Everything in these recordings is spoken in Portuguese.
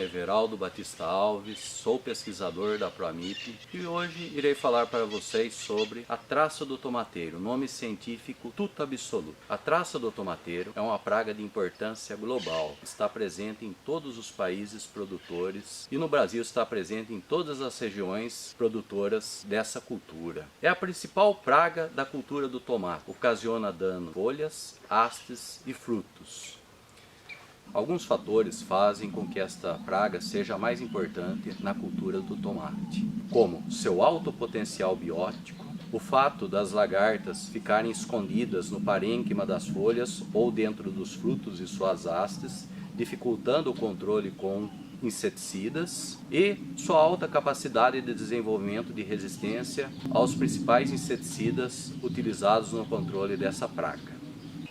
nome é Everaldo Batista Alves, sou pesquisador da Proamip e hoje irei falar para vocês sobre a traça do tomateiro, nome científico Tuta absoluta. A traça do tomateiro é uma praga de importância global, está presente em todos os países produtores e no Brasil está presente em todas as regiões produtoras dessa cultura. É a principal praga da cultura do tomate, ocasiona dano em folhas, hastes e frutos. Alguns fatores fazem com que esta praga seja mais importante na cultura do tomate, como seu alto potencial biótico, o fato das lagartas ficarem escondidas no parênquima das folhas ou dentro dos frutos e suas hastes, dificultando o controle com inseticidas, e sua alta capacidade de desenvolvimento de resistência aos principais inseticidas utilizados no controle dessa praga.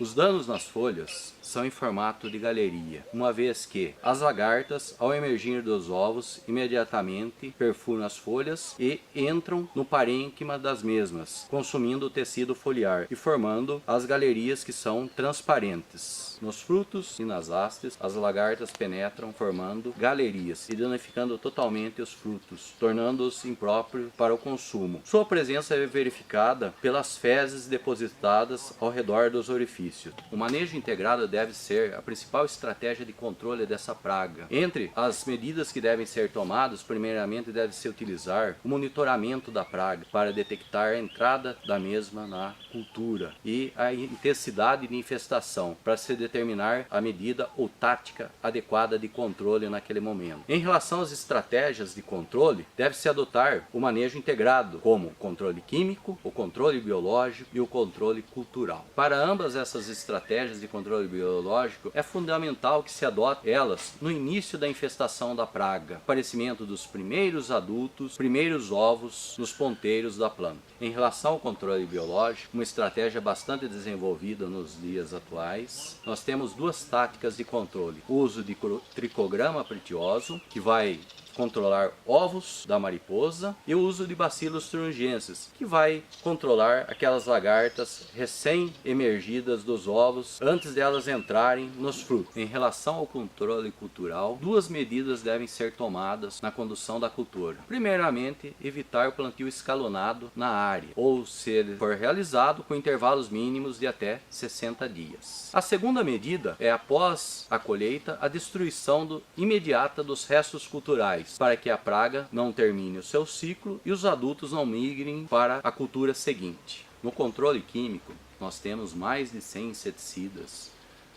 Os danos nas folhas são em formato de galeria, uma vez que as lagartas, ao emergir dos ovos, imediatamente perfuram as folhas e entram no parênquima das mesmas, consumindo o tecido foliar e formando as galerias que são transparentes. Nos frutos e nas hastes, as lagartas penetram formando galerias e danificando totalmente os frutos, tornando-os impróprios para o consumo. Sua presença é verificada pelas fezes depositadas ao redor dos orifícios. O manejo integrado deve ser a principal estratégia de controle dessa praga. Entre as medidas que devem ser tomadas, primeiramente deve-se utilizar o monitoramento da praga para detectar a entrada da mesma na cultura e a intensidade de infestação para se determinar a medida ou tática adequada de controle naquele momento. Em relação às estratégias de controle, deve-se adotar o manejo integrado, como o controle químico, o controle biológico e o controle cultural. Para ambas essas estratégias de controle biológico, é fundamental que se adote elas no início da infestação da praga, aparecimento dos primeiros adultos, primeiros ovos nos ponteiros da planta. Em relação ao controle biológico, uma estratégia bastante desenvolvida nos dias atuais, nós temos duas táticas de controle: o uso de tricograma pretioso, que vai controlar ovos da mariposa, e o uso de Bacillus thuringiensis, que vai controlar aquelas lagartas recém-emergidas dos ovos antes de elas entrarem nos frutos. Em relação ao controle cultural, duas medidas devem ser tomadas na condução da cultura. Primeiramente, evitar o plantio escalonado na área, ou se ele for realizado com intervalos mínimos de até 60 dias. A segunda medida é, após a colheita, a destruição imediata dos restos culturais, para que a praga não termine o seu ciclo e os adultos não migrem para a cultura seguinte. No controle químico, nós temos mais de 100 inseticidas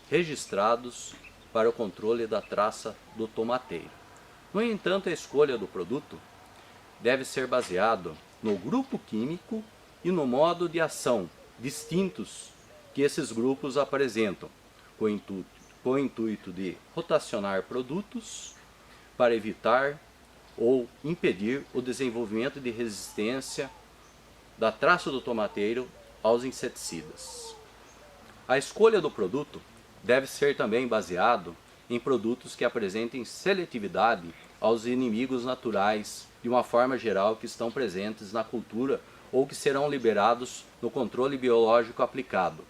registrados para o controle da traça do tomateiro. No entanto, a escolha do produto deve ser baseado no grupo químico e no modo de ação distintos que esses grupos apresentam, com o intuito de rotacionar produtos para evitar ou impedir o desenvolvimento de resistência da traça do tomateiro aos inseticidas. A escolha do produto deve ser também baseado em produtos que apresentem seletividade aos inimigos naturais de uma forma geral que estão presentes na cultura ou que serão liberados no controle biológico aplicado.